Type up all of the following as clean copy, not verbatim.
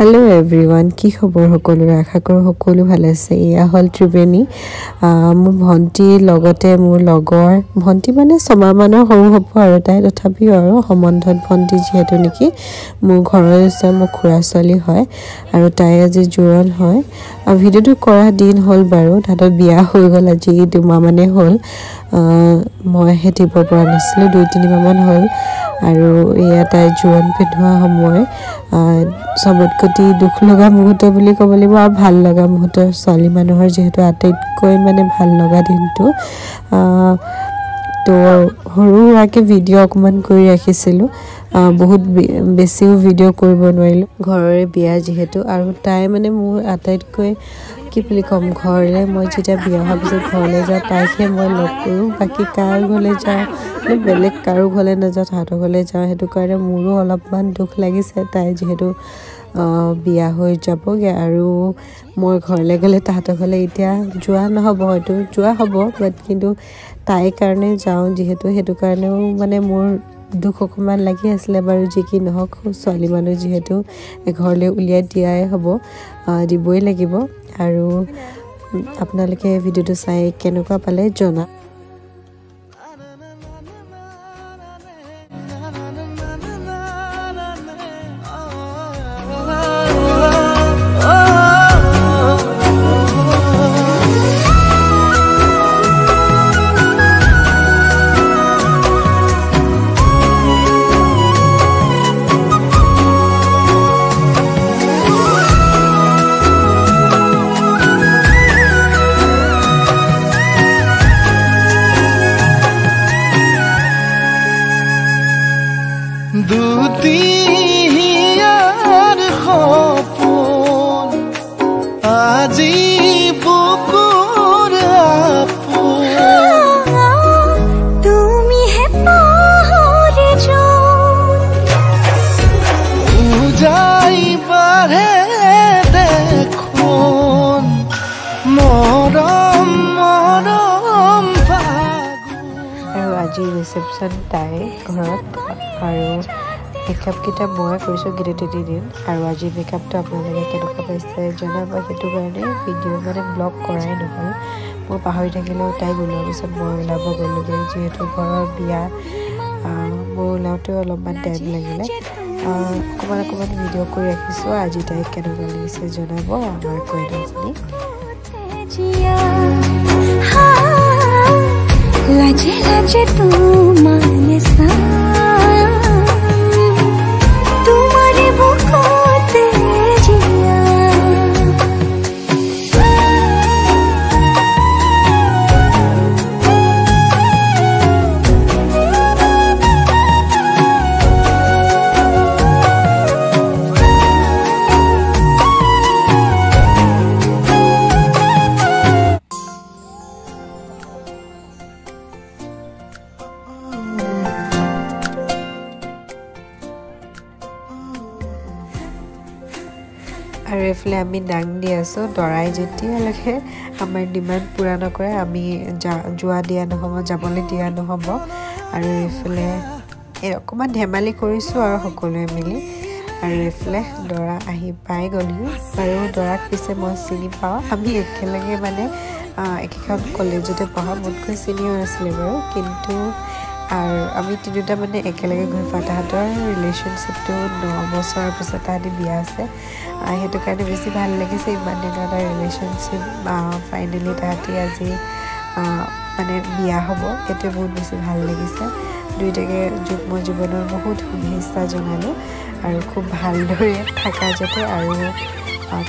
hello everyone की खबर सकलोरे आशा करो सकलो भाले आछे इया हल त्रिवेणी मोर भंटी लगते मोर लगर भंटी माने छमाह माনৰ সৰু হ'ব আৰু তাই তথাপি আৰু সম্বন্ধত ভंटी যেহেতু নেকি মোৰ ঘৰৰ ওচৰৰ মোৰ খুৰা ছোৱালী হয় আৰু তাই আজি জোৰণ হয় আৰু ভিডিওটো কৰা দিন হল বাৰু তাত বিয়া হৈ গল আজি 2 মাহ মানে হল মই হেতিব পৰা নাছিলো 2-3 মাহ মান হল আৰু এয়া তাই জোৰণ পিন্ধোৱা সময় सबतकति दुख लगा मुहूर्त বুলি ক'ব লাগিব আৰু ভাল লগা মুহূৰ্ত ছোৱালী মানুহৰ যেহেতু আটাইতকৈ মানে ভাল লগা দিনটো তো হৰুৱাকে ভিডিও অকমান কৰি ৰাখিছিলো বহুত বেছিও ভিডিও কৰিব নোৱাৰিলো ঘৰৰে বিয়া যেহেতু আৰু তাই মানে মোৰ আটাইতকৈ কি বুলি কম ঘৰলে মই যেতিয়া বিয়া হোৱাৰ পিছত ঘৰলে যাওঁ তাইকে মই লগ কৰো বাকি কাৰ ঘৰলে যাওঁ বেলেগ কাৰো ঘৰলে নাযাওঁ তাহাঁতৰ ঘৰলে যাওঁ হেতু কাৰণে মোৰো অলপমান দুখ লাগিছে তাই যেহেতু বিয়া হৈ যাবগে আৰু মই ঘৰলে গলে তাহাঁতৰ ঘৰলে এতিয়া যোৱা নহব হয়তো যোৱা হ'ব বাট কিন্তু তাই কাৰণে যাওঁ যেহেতু হেতু কাৰণেও মানে মোৰ দুখ অকমান লাগি আছিল বাৰু যে কি নহক ছোৱালী মানুহ যেহেতু ঘৰলে উলিয়াই দিয়াই হ'ব দিবই লাগিব আৰু আপোনালোকে ভিডিওটো চাই কেনেকুৱা পালে জনা দুটিয়াৰ সপোন আজি বুকুৰ আপন তুমি হে পাহৰে যোন উজাই বাঢ়ে দেখোন মৰম মৰম আৰু আজি ৰিসেপশন তাই ঘৰত আৰু মেকআপ কিটা মই কৰিছো গিৰেটি দিন আৰু আজি মেকআপটো আপোনালোকে কেনেকুৱা পাইছে জনাব হেতু কাৰণে ভিডিও মানে ব্লগ কৰাই নহল মই পাহৰি থাকিলেও তাই ওলোৱাৰ পিছত মই ওলাব গ'লোগে যেহেতু ঘৰৰ বিয়া মই ওলাওঁতে অলপমান টাইম লাগিলে অকমান ভিডিও কৰি ৰাখিছো আজি তাই কেনেকুৱা লাগিছে জনাব আমাৰ কইনাজনী লাজে লাজে তোমাৰে সা তোমাৰে বুকতে জিয়া আৰু এফালে আমি নাং দি আছো দৰাই যেতিয়ালৈকে আমাৰ ডিমান্ড পুৰা নকৰে আমি যোৱা দিয়া নহব যাবলৈ দিয়া নহব আৰু এফালে অকমান ধেমালি কৰিছো আৰু সকলোৱে মিলি আৰু এফালে দৰা আহি পাই গলি আৰু দৰাক পিছে মই চিনি পাওঁ আমি একেলগে মানে একেখন কলেজতে পঢ়া মোতকৈ চিনিয়ৰ আছিলে বাৰু কিন্তু আৰু আমি তিনিটা মানে একেলগে ঘূৰি ফাটাহঁতৰ ৰিলেশ্যনশ্বিপটো 9 বছৰৰ পিছত তাহাঁতি বিয়া আছে হেতু কাৰণে বেছি ভাল লাগিছে ইমান দিনৰ এটা ৰিলেশ্যনশ্বিপ ফাইনেলি তাহাঁতি আজি মানে বিয়া হ'ব এইটো বহুত বেছি ভাল লাগিছে দুইটাকে যুগ্ম জীৱনৰ বহুত শুভেচ্ছা জনালোঁ আৰু খুব ভালদৰে থাকা যাতে আৰু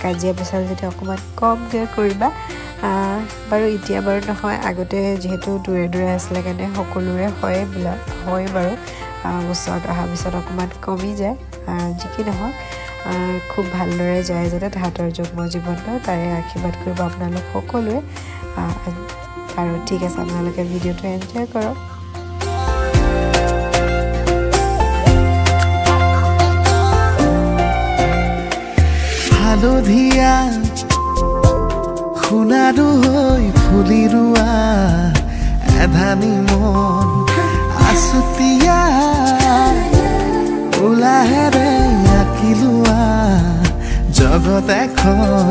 কাজিয়া পেচাল যাতে অকমান কমকৈ কৰিবা বাৰু এতিয়া বাৰু নহয় আগতে যেহেতু দূৰে দূৰে আছিলে কাৰণে সকলোৰে হয় বাৰু ওচৰত অহা পিছত অকমান কমি যায় যি কি নহওক খুব ভালদৰে যায় যাতে তাহাঁতৰ যুগ্ম জীৱনটো তাৰে আশীৰ্বাদ কৰিব আপোনালোক সকলোৱে আৰু ঠিক আছে আপোনালোকে ভিডিওটো এনজয় কৰক হালধীয়া সোণাৰু হৈ ফুলি ৰোৱা এধানি মন আছুতীয়া উলাহেৰে আঁকিলোৱা জগত এখন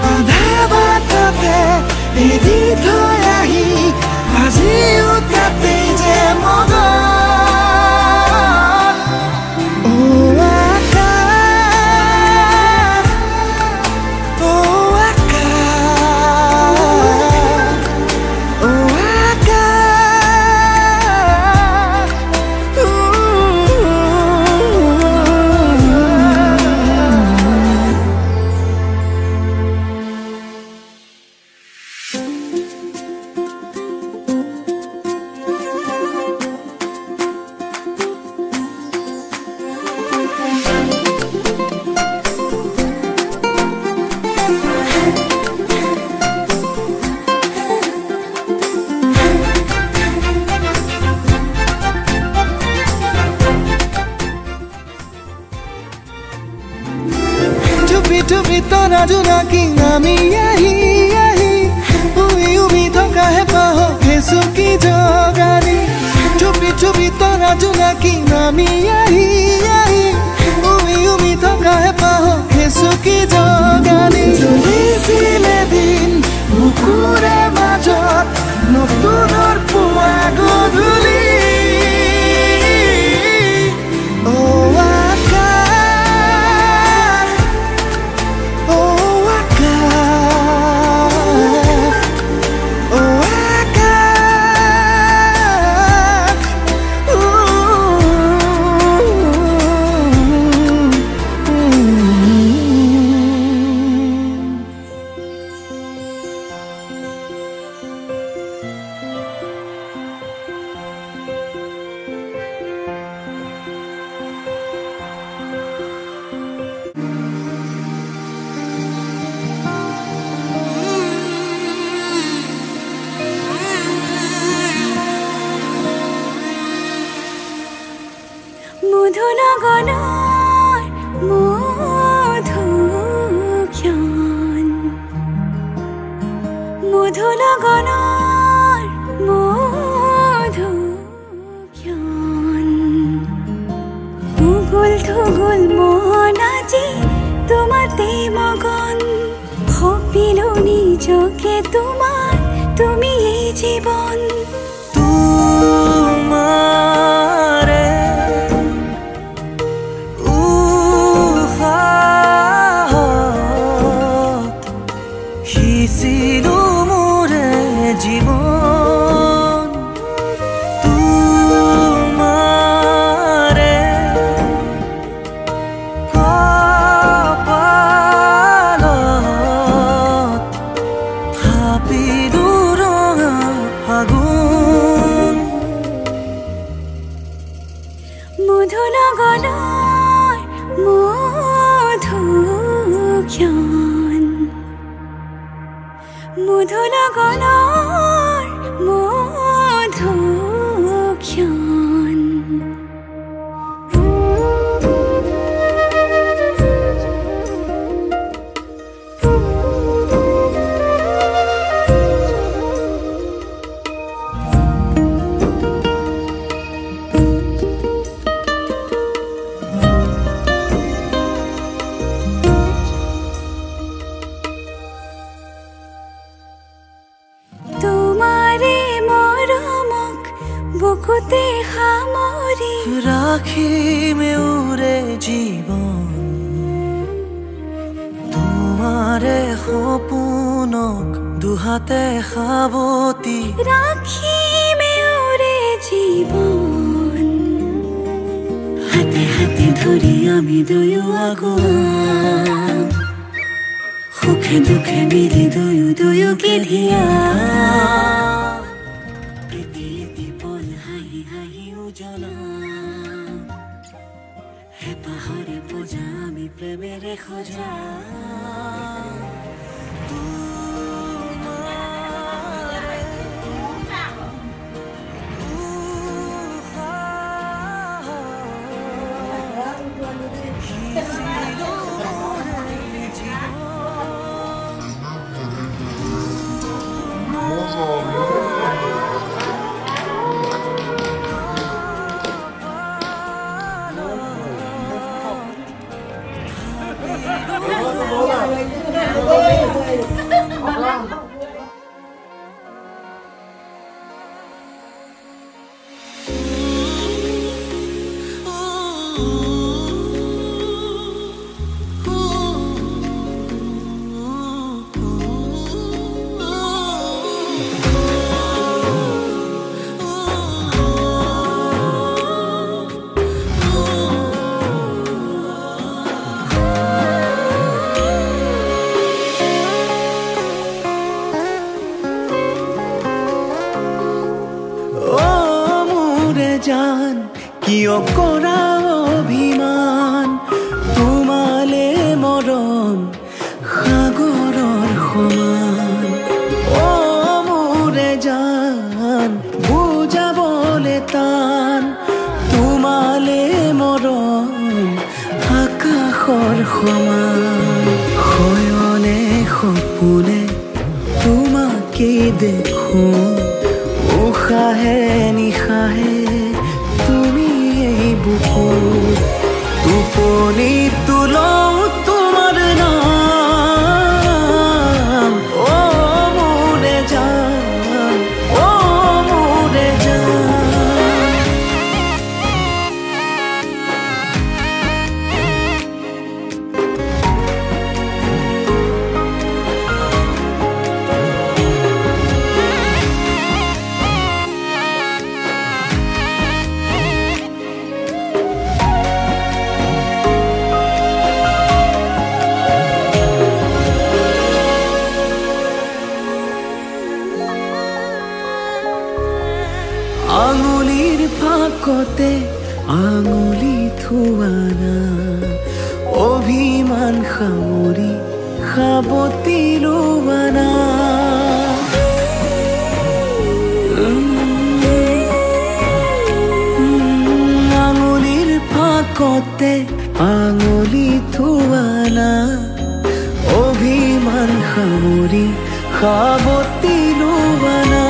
আধা বাটতে এৰি থৈ আহি আজিও তাতে যে মগন তুমি তৰা জোনাকী নামি আহি আহি উমি উমি থকা হেঁপাহ হেঁচুকি জগালি চুপি চুপি তৰা জোনাকী নামি আহি আহি উমি উমি থকা হেঁপাহ হেঁচুকি জগালি চলিছিলে দিন বুকুৰে মাজত নতুনৰ পুৱা গধূলি মধুনগনৰ মধুক্ষণ মধুনগনৰ মধুক্ষণ উগুল থুগুল মন আজি তোমাতে মগন ভাবিলো নিজকে তোমাৰ তুমি এই জীৱন মধুনগৰৰ মধুক্ষণ মধুনগৰৰ মধুক্ষণ বুকুতে সামৰি ৰাখিমে উৰে জীৱন তোমাৰে সপোনক দুহাতে সাৱতি ৰাখিমে উৰে জীৱন হাতে হাতে ধৰি আমি দুয়ো আগুৱাম সুখে দুখে মিলি দুয়ো দুয়োকে ধিয়া হেঁপাহৰে পূজা আমি প্ৰেমেৰে সজা কিয় কৰা অভিমান তোমালে মৰম সাগৰৰ সমান অ মোৰে জান বুজাবলে টান তোমালে মৰম আকাশৰ সমান শয়নে সপোনে তোমাকে দেখো উশাহে নিশাহে তুমি এই বুকুত টোপনি তুলও তোমাৰ নাম অ মোৰে জান অ মোৰে জান আঙুলিৰ ফাকতে আঙুলি থোৱানা অভিমান সামৰি সাবতি লোৱানা আঙুলিৰ ফাকতে আঙুলি থোৱানা অভিমান সামৰি সাবতি লোৱানা